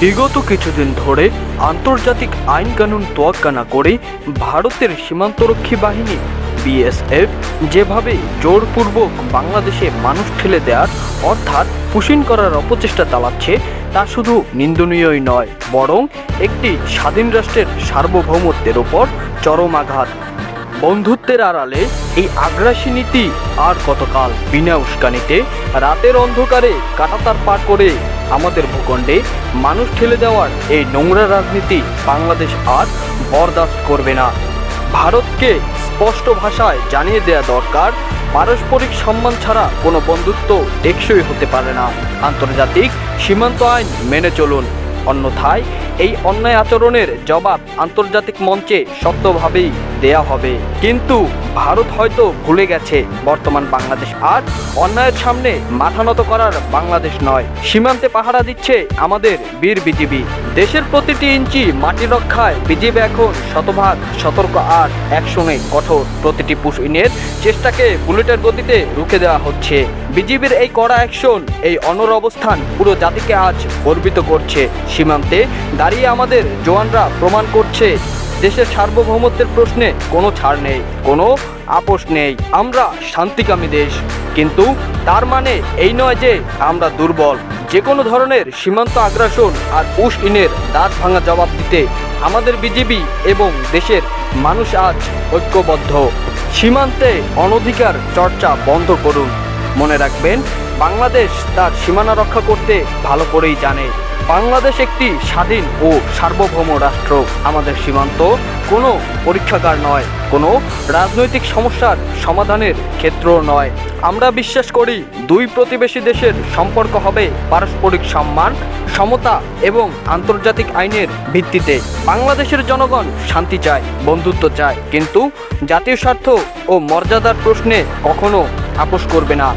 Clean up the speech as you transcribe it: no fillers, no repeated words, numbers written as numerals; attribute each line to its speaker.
Speaker 1: বিগত কিছুদিন ধরে আন্তর্জাতিক আইন কানুন তোয়াক্কা না করে ভারতের সীমান্তরক্ষী বাহিনী বিএসএফ যেভাবে জোরপূর্বক বাংলাদেশে মানুষ ঠেলে দেওয়ার অর্থাৎ পুশিন করার অপচেষ্টা চালাচ্ছে তা শুধু নিন্দনীয়ই নয়, বরং একটি স্বাধীন রাষ্ট্রের সার্বভৌমত্বের ওপর চরম আঘাত। বন্ধুত্বের আড়ালে এই আগ্রাসী নীতি আর কতকাল? বিনা উস্কানিতে রাতের অন্ধকারে কাঁটাতার পার করে আমাদের ভূখণ্ডে মানুষ ঠেলে দেওয়ার এই নোংরা রাজনীতি বাংলাদেশ আর বরদাস্ত করবে না। ভারতকে স্পষ্ট ভাষায় জানিয়ে দেওয়া দরকার, পারস্পরিক সম্মান ছাড়া কোনো বন্ধুত্ব টেকসই হতে পারে না। আন্তর্জাতিক সীমান্ত আইন মেনে চলুন, অন্যথায় এই অন্যায় আচরণের জবাব আন্তর্জাতিক মঞ্চে শক্তভাবেই দেয়া হবে। কিন্তু ভারত হয়তো ভুলে গেছে বর্তমান বাংলাদেশ আর অন্যায়ের সামনে মাথা নত করার বাংলাদেশ নয়। সীমান্তে পাহারা দিচ্ছে আমাদের বীর বিজিবি। দেশের প্রতিটি ইঞ্চি মাটি রক্ষায় বিজিবি এখন শতভাগ সতর্ক আর অ্যাকশনে কঠোর। প্রতিটি পুশইনের চেষ্টাকে বুলেটের গতিতে রুখে দেওয়া হচ্ছে। বিজিবির এই কড়া অ্যাকশন, এই অনড় অবস্থান পুরো জাতিকে আজ গর্বিত করছে। সীমান্তে দাঁড়িয়ে আমাদের জওয়ানরা প্রমাণ করছে দেশের সার্বভৌমত্বের প্রশ্নে কোনো ছাড় নেই, কোনো আপোষ নেই। আমরা শান্তিকামী দেশ, কিন্তু তার মানে এই নয় যে আমরা দুর্বল। যে কোনো ধরনের সীমান্ত আগ্রাসন আর পুশইনের দাঁত ভাঙা জবাব দিতে আমাদের বিজিবি এবং দেশের মানুষ আজ ঐক্যবদ্ধ। সীমান্তে অনধিকার চর্চা বন্ধ করুন। মনে রাখবেন, বাংলাদেশ তার সীমানা রক্ষা করতে ভালো করেই জানে। বাংলাদেশ একটি স্বাধীন ও সার্বভৌম রাষ্ট্র। আমাদের সীমান্ত কোনো পরীক্ষাগার নয়, কোনো রাজনৈতিক সমস্যার সমাধানের ক্ষেত্র নয়। আমরা বিশ্বাস করি দুই প্রতিবেশী দেশের সম্পর্ক হবে পারস্পরিক সম্মান, সমতা এবং আন্তর্জাতিক আইনের ভিত্তিতে। বাংলাদেশের জনগণ শান্তি চায়, বন্ধুত্ব চায়, কিন্তু জাতীয় স্বার্থ ও মর্যাদার প্রশ্নে কখনো আপোষ করবে না।